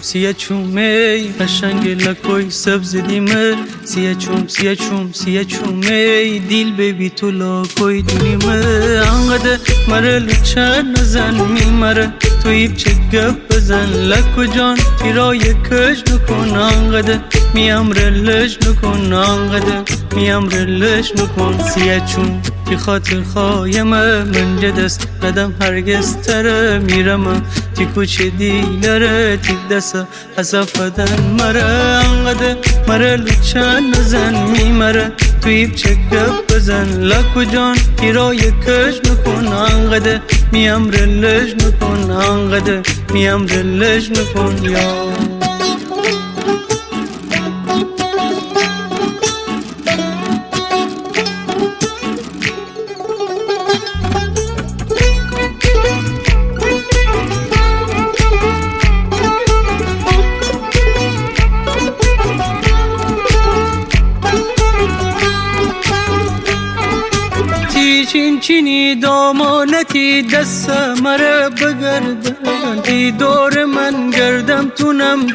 سیه چوم ای قشنگ لکوی سبز دیمر سیه چوم ای دیل بیبی تو لاکوی دونیمر انقدر مره لچه نزن میمره توی بچه گپ بزن لکو جان تیرای کش نکن انقدر میامره لش نکن انقدر میامره لش نکن سیه چوم تی خاطر خایمه من جدست قدم هرگز تره میرم تی کوچه دیلره تی دست حسافدن مره انقدر مره لچه نزن میمره توی بچه گپ بزن لکو جان تیرای کش نکن انقدر میامره لش نکن انقدر میامره لش نکن یا چینی دامانتی دست مره بگردن تی دور من گردم تونم